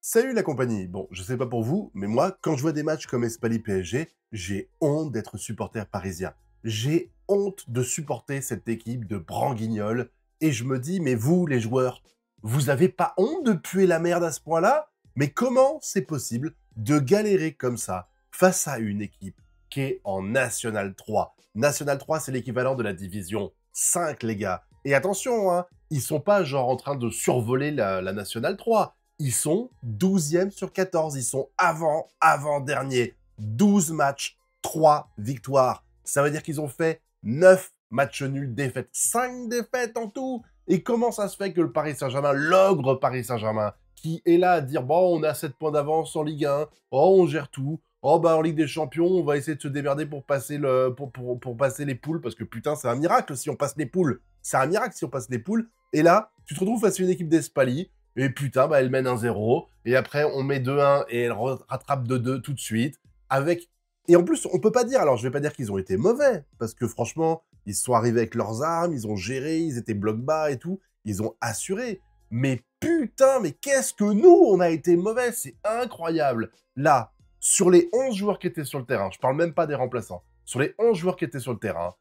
Salut la compagnie. Bon, je sais pas pour vous, mais moi, quand je vois des matchs comme Espali PSG, j'ai honte d'être supporter parisien. J'ai honte de supporter cette équipe de branguignoles. Et je me dis, mais vous, les joueurs, vous avez pas honte de puer la merde à ce point-là? Mais comment c'est possible de galérer comme ça face à une équipe qui est en National 3? National 3, c'est l'équivalent de la division 5, les gars. Et attention, hein, ils sont pas genre en train de survoler la National 3. Ils sont 12e sur 14. Ils sont avant-dernier. 12 matchs, 3 victoires. Ça veut dire qu'ils ont fait 9 matchs nuls, défaites. 5 défaites en tout. Et comment ça se fait que le Paris Saint-Germain, l'ogre Paris Saint-Germain, qui est là à dire, bon, on a 7 points d'avance en Ligue 1, oh, on gère tout, oh, bah, en Ligue des Champions, on va essayer de se démerder pour passer, pour passer les poules, parce que putain, c'est un miracle si on passe les poules. C'est un miracle si on passe les poules. Et là, tu te retrouves face à une équipe d'Espali, et putain, bah, elle mène 1-0. Et après, on met 2-1 et elle rattrape 2-2 tout de suite. Avec... Et en plus, on peut pas dire, alors je vais pas dire qu'ils ont été mauvais, parce que franchement, ils sont arrivés avec leurs armes, ils ont géré, ils étaient bloc bas et tout, ils ont assuré. Mais putain, mais qu'est-ce que nous, on a été mauvais, c'est incroyable. Là, sur les 11 joueurs qui étaient sur le terrain, je parle même pas des remplaçants, sur les 11 joueurs qui étaient sur le terrain,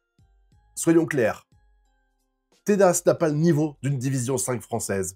soyons clairs, Tedas n'a pas le niveau d'une division 5 française.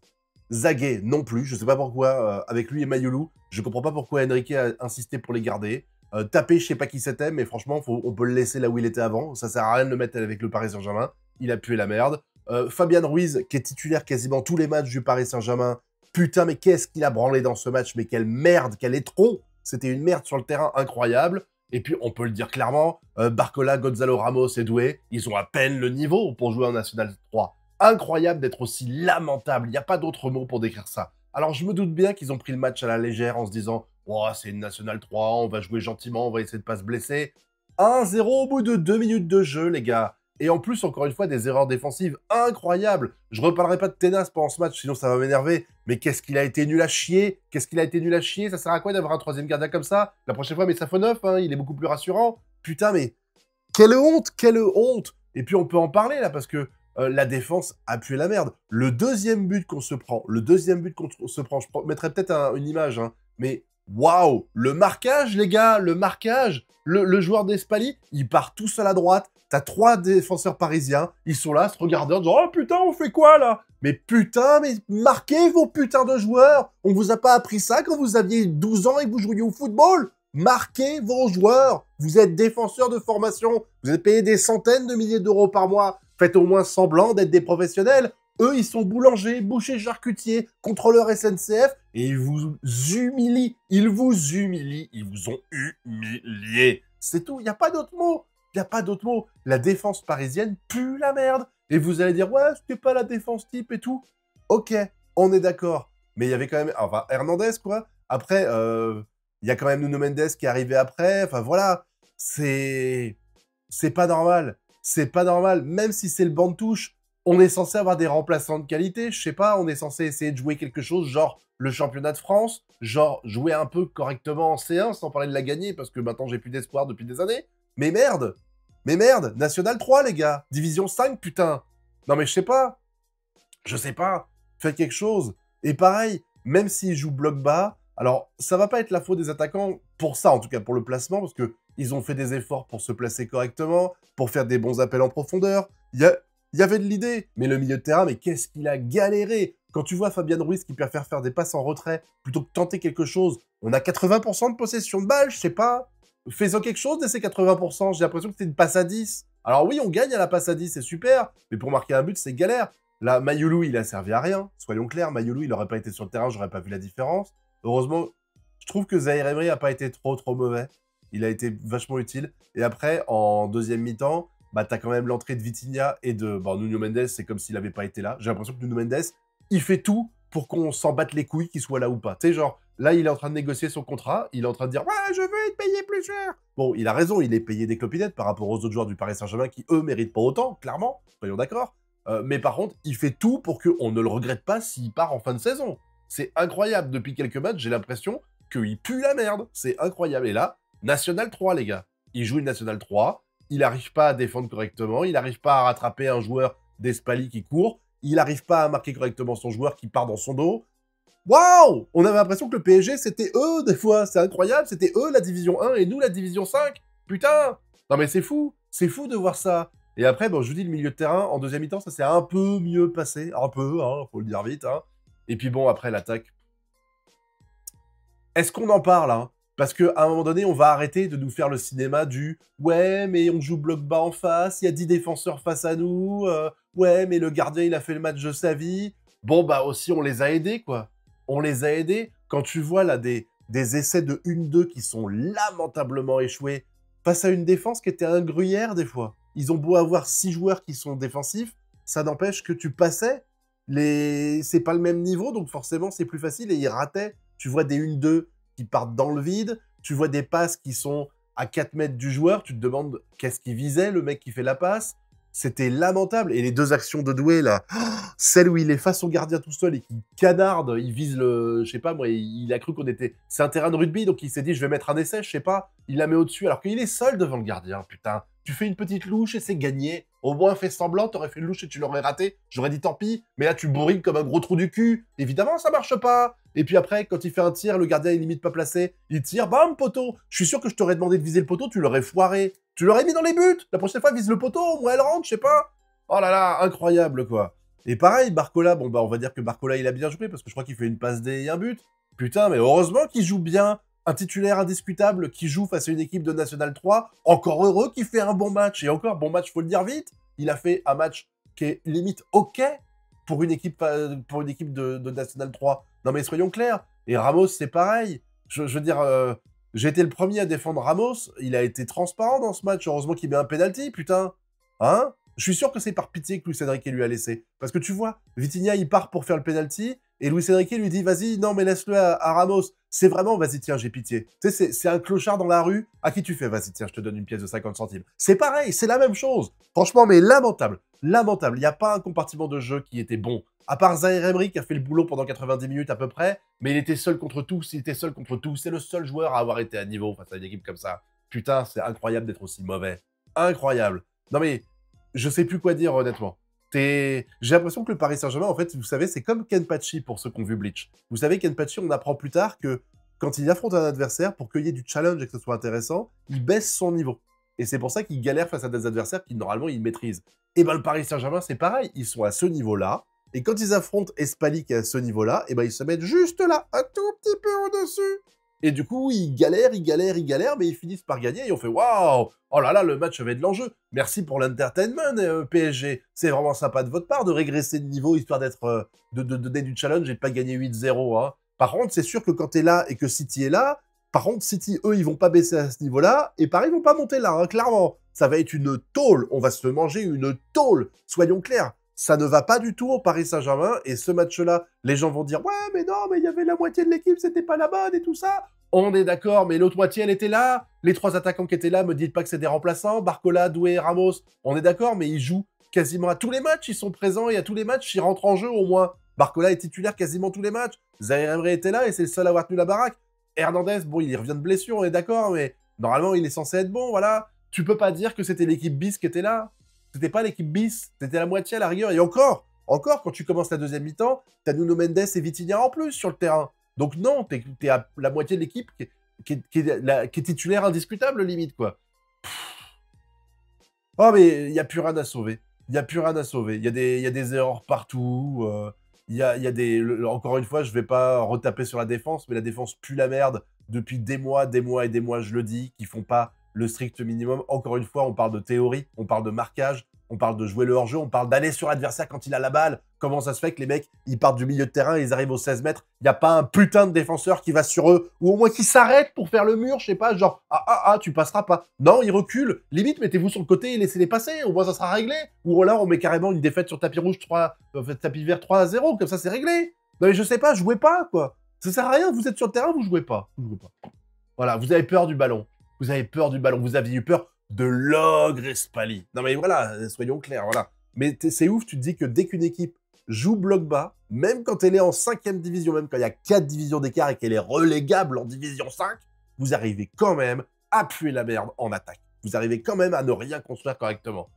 Zaguet non plus, je sais pas pourquoi, avec lui et Mayoulou, je comprends pas pourquoi Enrique a insisté pour les garder. Taper, je sais pas qui c'était, mais franchement, on peut le laisser là où il était avant. Ça sert à rien de le mettre avec le Paris Saint-Germain. Il a pué la merde. Fabian Ruiz, qui est titulaire quasiment tous les matchs du Paris Saint-Germain. Putain, mais qu'est-ce qu'il a branlé dans ce match, mais quelle merde, quel étron. C'était une merde sur le terrain incroyable. Et puis, on peut le dire clairement, Barcola, Gonzalo Ramos et Doué, ils ont à peine le niveau pour jouer en National 3. Incroyable d'être aussi lamentable, il n'y a pas d'autre mot pour décrire ça. Alors, je me doute bien qu'ils ont pris le match à la légère en se disant « Oh, c'est une National 3, on va jouer gentiment, on va essayer de pas se blesser. » 1-0 au bout de 2 minutes de jeu, les gars. Et en plus, encore une fois, des erreurs défensives incroyables. Je reparlerai pas de Tenas pendant ce match, sinon ça va m'énerver. Mais qu'est-ce qu'il a été nul à chier? Qu'est-ce qu'il a été nul à chier? Ça sert à quoi d'avoir un troisième gardien comme ça? La prochaine fois, mais ça fait 9, hein, il est beaucoup plus rassurant. Putain, mais quelle honte, quelle honte! Et puis on peut en parler là, parce que la défense a pué la merde. Le deuxième but qu'on se prend, je mettrai peut-être une image, hein, mais waouh! Le marquage, les gars, le marquage! Le joueur d'Espali, il part tout seul à droite. T'as 3 défenseurs parisiens, ils sont là, se regardant, en disant « Oh putain, on fait quoi là ?» Mais putain, mais marquez vos putains de joueurs! On vous a pas appris ça quand vous aviez 12 ans et que vous jouiez au football? Marquez vos joueurs! Vous êtes défenseurs de formation, vous êtes payés des centaines de milliers d'euros par mois. Faites au moins semblant d'être des professionnels. Eux, ils sont boulangers, bouchers, charcutiers, contrôleurs SNCF, et ils vous humilient. Ils vous humilient. Ils vous ont humilié. C'est tout. Il n'y a pas d'autre mot. Il n'y a pas d'autre mot. La défense parisienne pue la merde. Et vous allez dire, ouais, c'était pas la défense type et tout. Ok, on est d'accord. Mais il y avait quand même... Enfin, Hernandez, quoi. Après, il y a quand même Nuno Mendes qui est arrivé après. Enfin, voilà. C'est pas normal. C'est pas normal. Même si c'est le banc de touche, on est censé avoir des remplaçants de qualité. Je sais pas, on est censé essayer de jouer quelque chose, genre le championnat de France, genre jouer un peu correctement en C1, sans parler de la gagner, parce que maintenant j'ai plus d'espoir depuis des années. Mais merde! Mais merde! National 3, les gars! Division 5, putain! Non mais je sais pas. Je sais pas. Faites quelque chose. Et pareil, même s'ils jouent bloc bas, alors ça va pas être la faute des attaquants pour ça, en tout cas pour le placement, parce que ils ont fait des efforts pour se placer correctement, pour faire des bons appels en profondeur. Il y avait de l'idée, mais le milieu de terrain, mais qu'est-ce qu'il a galéré! Quand tu vois Fabian Ruiz qui préfère faire des passes en retrait plutôt que tenter quelque chose, on a 80% de possession de balle, je sais pas. Fais-en quelque chose de ces 80%, j'ai l'impression que c'est une passe à 10. Alors oui, on gagne à la passe à 10, c'est super, mais pour marquer un but, c'est galère. Là, Mayoulou, il a servi à rien. Soyons clairs, Mayoulou, il n'aurait pas été sur le terrain, j'aurais pas vu la différence. Heureusement, je trouve que Zaïre Emery n'a pas été trop mauvais. Il a été vachement utile. Et après, en deuxième mi-temps, bah, t'as quand même l'entrée de Vitinha et de Nuno Mendes, c'est comme s'il n'avait pas été là. J'ai l'impression que Nuno Mendes, il fait tout pour qu'on s'en batte les couilles qu'il soit là ou pas. Tu sais, genre, là, il est en train de négocier son contrat, il est en train de dire « Ouais, je veux être payé plus cher !» Bon, il a raison, il est payé des clopinettes par rapport aux autres joueurs du Paris Saint-Germain qui, eux, méritent pas autant, clairement, soyons d'accord. Mais par contre, il fait tout pour qu'on ne le regrette pas s'il part en fin de saison. C'est incroyable. Depuis quelques matchs, j'ai l'impression qu'il pue la merde. C'est incroyable. Et là, National 3, les gars. Il joue une National 3. Il n'arrive pas à défendre correctement. Il n'arrive pas à rattraper un joueur d'Espali qui court. Il n'arrive pas à marquer correctement son joueur qui part dans son dos. Waouh! On avait l'impression que le PSG, c'était eux, des fois. C'est incroyable, c'était eux la division 1 et nous la division 5. Putain! Non mais c'est fou de voir ça. Et après, bon, je vous dis, le milieu de terrain, en deuxième mi-temps, ça s'est un peu mieux passé. Un peu, hein, faut le dire vite. Hein. Et puis bon, après, l'attaque. Est-ce qu'on en parle, hein? Parce qu'à un moment donné, on va arrêter de nous faire le cinéma du « Ouais, mais on joue bloc bas en face, il y a 10 défenseurs face à nous, ouais, mais le gardien, il a fait le match de sa vie. » Bon, bah aussi, on les a aidés, quoi. On les a aidés. Quand tu vois, là, des essais de 1-2 qui sont lamentablement échoués face à une défense qui était un gruyère, des fois. Ils ont beau avoir 6 joueurs qui sont défensifs, ça n'empêche que tu passais. C'est pas le même niveau, donc forcément, c'est plus facile, et ils rataient. Tu vois des 1-2 qui partent dans le vide, tu vois des passes qui sont à 4 mètres du joueur, tu te demandes qu'est-ce qu'il visait, le mec qui fait la passe. C'était lamentable. Et les deux actions de Doué, là, celle où il est face au gardien tout seul et qui canarde, il vise le... Je sais pas, moi, il a cru qu'on était... C'est un terrain de rugby, donc il s'est dit, je vais mettre un essai, je sais pas. Il la met au-dessus, alors qu'il est seul devant le gardien, putain. Tu fais une petite louche et c'est gagné. Au moins, fais semblant, t'aurais fait une louche et tu l'aurais raté. J'aurais dit tant pis, mais là, tu bourrines comme un gros trou du cul. Évidemment, ça marche pas. Et puis après, quand il fait un tir, le gardien est limite pas placé. Il tire, bam, poteau. Je suis sûr que je t'aurais demandé de viser le poteau, tu l'aurais foiré. Tu l'aurais mis dans les buts. La prochaine fois, vise le poteau, au moins elle rentre, je sais pas. Oh là là, incroyable, quoi. Et pareil, Barcola, bon, bah, on va dire que Barcola, il a bien joué, parce que je crois qu'il fait une passe D et un but. Putain, mais heureusement qu'il joue bien. Un titulaire indiscutable qui joue face à une équipe de National 3, encore heureux qu'il fait un bon match. Et encore, bon match, faut le dire vite. Il a fait un match qui est limite OK pour une équipe de National 3. Non mais soyons clairs. Et Ramos, c'est pareil. Je veux dire, j'ai été le premier à défendre Ramos. Il a été transparent dans ce match. Heureusement qu'il met un penalty, putain. Hein? Je suis sûr que c'est par pitié que Luis Enrique lui a laissé. Parce que tu vois, Vitinha, il part pour faire le penalty. Et Luis Enrique lui dit, vas-y, non, mais laisse-le à Ramos. C'est vraiment, vas-y, tiens, j'ai pitié. Tu sais, c'est un clochard dans la rue. À qui tu fais, vas-y, tiens, je te donne une pièce de 50 centimes. C'est pareil, c'est la même chose. Franchement, mais lamentable. Lamentable. Il n'y a pas un compartiment de jeu qui était bon. À part Zaire Emery qui a fait le boulot pendant 90 minutes à peu près. Mais il était seul contre tous. Il était seul contre tous. C'est le seul joueur à avoir été à niveau face à une équipe comme ça. Putain, c'est incroyable d'être aussi mauvais. Incroyable. Non mais, je sais plus quoi dire, honnêtement. J'ai l'impression que le Paris Saint-Germain, en fait, vous savez, c'est comme Kenpachi pour ceux qui ont vu Bleach. Vous savez, Kenpachi, on apprend plus tard que quand il affronte un adversaire, pour qu'il y ait du challenge et que ce soit intéressant, il baisse son niveau. Et c'est pour ça qu'il galère face à des adversaires qui, normalement, il maîtrise. Et ben le Paris Saint-Germain, c'est pareil. Ils sont à ce niveau-là. Et quand ils affrontent Espali qui est à ce niveau-là, et ben ils se mettent juste là, un tout petit peu au-dessus. Et du coup, ils galèrent, mais ils finissent par gagner. Et on fait waouh! Oh là là, le match avait de l'enjeu. Merci pour l'entertainment, PSG. C'est vraiment sympa de votre part de régresser de niveau histoire d'être, de donner du challenge et de pas gagner 8-0. Hein. Par contre, c'est sûr que quand t'es là et que City est là, par contre, City, eux, ils vont pas baisser à ce niveau-là. Et pareil, ils vont pas monter là, hein, clairement. Ça va être une tôle. On va se manger une tôle. Soyons clairs. Ça ne va pas du tout au Paris Saint-Germain. Et ce match-là, les gens vont dire « Ouais, mais non, mais il y avait la moitié de l'équipe, c'était pas la bonne et tout ça. » On est d'accord, mais l'autre moitié, elle était là. Les 3 attaquants qui étaient là, me dites pas que c'est des remplaçants. Barcola, Doué, Ramos. On est d'accord, mais ils jouent quasiment à tous les matchs. Ils sont présents et à tous les matchs, ils rentrent en jeu au moins. Barcola est titulaire quasiment tous les matchs. Zaire Emery était là et c'est le seul à avoir tenu la baraque. Hernandez, bon, il revient de blessure, on est d'accord, mais normalement, il est censé être bon, voilà. Tu peux pas dire que c'était l'équipe bis qui était là. C'était pas l'équipe bis, c'était la moitié à la rigueur. Et encore, quand tu commences la deuxième mi-temps, t'as Nuno Mendes et Vitinha en plus sur le terrain. Donc non, t'es à la moitié de l'équipe qui est titulaire indiscutable, limite, quoi. Oh, mais il n'y a plus rien à sauver. Il n'y a plus rien à sauver. Il y a des erreurs partout. Il y a des... Encore une fois, je ne vais pas retaper sur la défense, mais la défense pue la merde depuis des mois et des mois, je le dis, qui font pas le strict minimum. Encore une fois, on parle de théorie, on parle de marquage, on parle de jouer le hors-jeu, on parle d'aller sur l'adversaire quand il a la balle. Comment ça se fait que les mecs, ils partent du milieu de terrain, ils arrivent aux 16 mètres, il n'y a pas un putain de défenseur qui va sur eux, ou au moins qui s'arrête pour faire le mur, je sais pas, genre, tu passeras pas. Non, ils reculent. Limite, mettez-vous sur le côté et laissez-les passer, au moins ça sera réglé. Ou alors, on met carrément une défaite sur tapis rouge, tapis vert 3-0, comme ça c'est réglé. Non mais je sais pas, jouez pas, quoi. Ça sert à rien, vous êtes sur le terrain, vous jouez pas. Vous jouez pas. Voilà, vous avez peur du ballon. Vous avez peur du ballon, vous aviez eu peur de l'ogre Espali. Non mais voilà, soyons clairs, voilà. Mais c'est ouf, tu te dis que dès qu'une équipe joue bloc bas, même quand elle est en 5e division, même quand il y a 4 divisions d'écart et qu'elle est relégable en division 5, vous arrivez quand même à puer la merde en attaque. Vous arrivez quand même à ne rien construire correctement.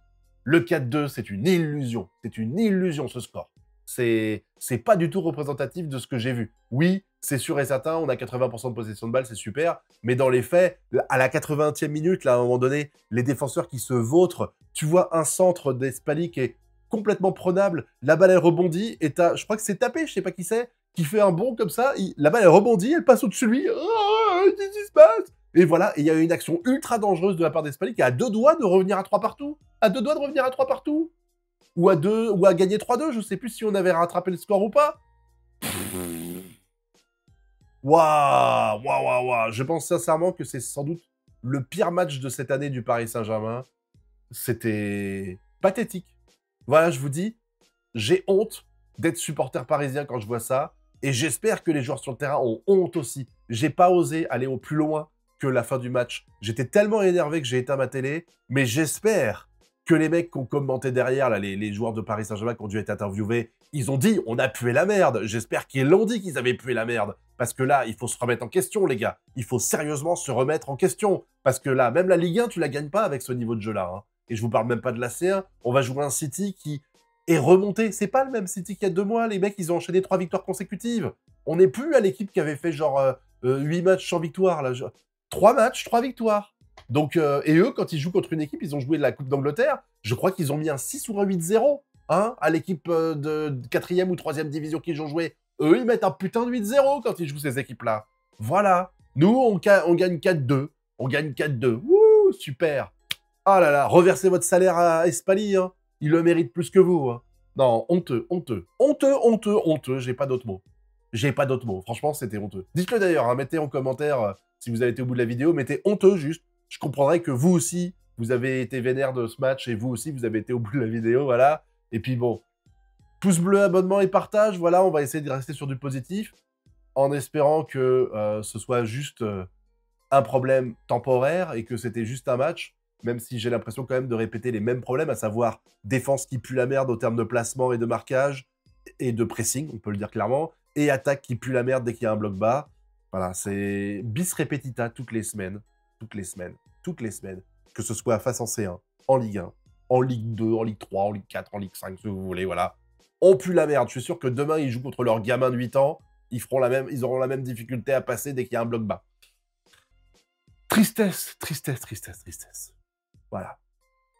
Le 4-2, c'est une illusion. C'est une illusion, ce score. C'est pas du tout représentatif de ce que j'ai vu. Oui, c'est sûr et certain, on a 80% de possession de balle, c'est super, mais dans les faits, à la 80e minute, là, à un moment donné, les défenseurs qui se vautrent, tu vois un centre d'Espali qui est complètement prenable, la balle, elle rebondit, et je crois que c'est Tapé, je sais pas qui c'est, qui fait un bond comme ça, la balle, elle rebondit, elle passe au-dessus de lui, oh, qu'est-ce qui se passe? Et voilà, et il y a eu une action ultra dangereuse de la part d'Espali qui a 2 doigts de revenir à 3 partout. À 2 doigts de revenir à 3 partout. Ou à 2, ou à gagner 3-2, je sais plus si on avait rattrapé le score ou pas. Waouh, waouh, waouh, waouh. Je pense sincèrement que c'est sans doute le pire match de cette année du Paris Saint-Germain. C'était pathétique. Voilà, je vous dis, j'ai honte d'être supporter parisien quand je vois ça. Et j'espère que les joueurs sur le terrain ont honte aussi. J'ai pas osé aller au plus loin que la fin du match. J'étais tellement énervé que j'ai éteint ma télé. Mais j'espère que les mecs qui ont commenté derrière, là, les joueurs de Paris Saint-Germain qui ont dû être interviewés, ils ont dit on a pué la merde. J'espère qu'ils l'ont dit qu'ils avaient pué la merde. Parce que là, il faut se remettre en question, les gars. Il faut sérieusement se remettre en question. Parce que là, même la Ligue 1, tu la gagnes pas avec ce niveau de jeu-là. Hein. Et je vous parle même pas de la C1. On va jouer un City qui est remonté. C'est pas le même City qu'il y a 2 mois. Les mecs, ils ont enchaîné 3 victoires consécutives. On n'est plus à l'équipe qui avait fait genre 8 matchs sans victoire. Là. 3 matchs, 3 victoires. Donc, et eux, quand ils jouent contre une équipe, ils ont joué de la Coupe d'Angleterre. Je crois qu'ils ont mis un 6 ou un 8-0 hein, à l'équipe de 4e ou 3e division qu'ils ont joué. Eux, ils mettent un putain de 8-0 quand ils jouent ces équipes-là. Voilà. Nous, on gagne 4-2. On gagne 4-2. Wouh, super. Ah là là, reversez votre salaire à Espali, hein. Il le mérite plus que vous. Hein. Non, honteux, honteux. Honteux, honteux, honteux. J'ai pas d'autres mots. J'ai pas d'autres mots. Franchement, c'était honteux. Dites-le d'ailleurs, hein, mettez en commentaire, si vous avez été au bout de la vidéo, mettez honteux juste. Je comprendrais que vous aussi, vous avez été vénère de ce match et vous aussi, vous avez été au bout de la vidéo, voilà. Et puis bon, pouce bleu, abonnement et partage, voilà, on va essayer de rester sur du positif en espérant que ce soit juste un problème temporaire et que c'était juste un match, même si j'ai l'impression quand même de répéter les mêmes problèmes, à savoir défense qui pue la merde au terme de placement et de marquage et de pressing, on peut le dire clairement, et attaque qui pue la merde dès qu'il y a un bloc bas. Voilà, c'est bis repetita toutes les semaines, toutes les semaines, toutes les semaines, que ce soit face en C1, en Ligue 1, en Ligue 2, en Ligue 3, en Ligue 4, en Ligue 5, si vous voulez, voilà. On pue la merde. Je suis sûr que demain, ils jouent contre leur gamin de 8 ans, ils auront la même difficulté à passer dès qu'il y a un bloc bas. Tristesse, tristesse, tristesse, tristesse. Voilà.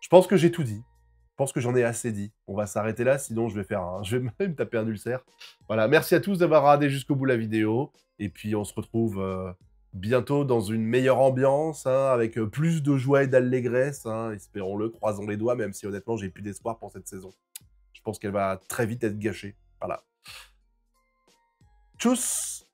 Je pense que j'ai tout dit. Je pense que j'en ai assez dit. On va s'arrêter là, sinon je vais même me taper un ulcère. Voilà, merci à tous d'avoir regardé jusqu'au bout la vidéo. Et puis on se retrouve bientôt dans une meilleure ambiance, hein, avec plus de joie et d'allégresse. Hein, espérons-le, croisons les doigts, même si honnêtement j'ai plus d'espoir pour cette saison. Je pense qu'elle va très vite être gâchée. Voilà. Tchuss!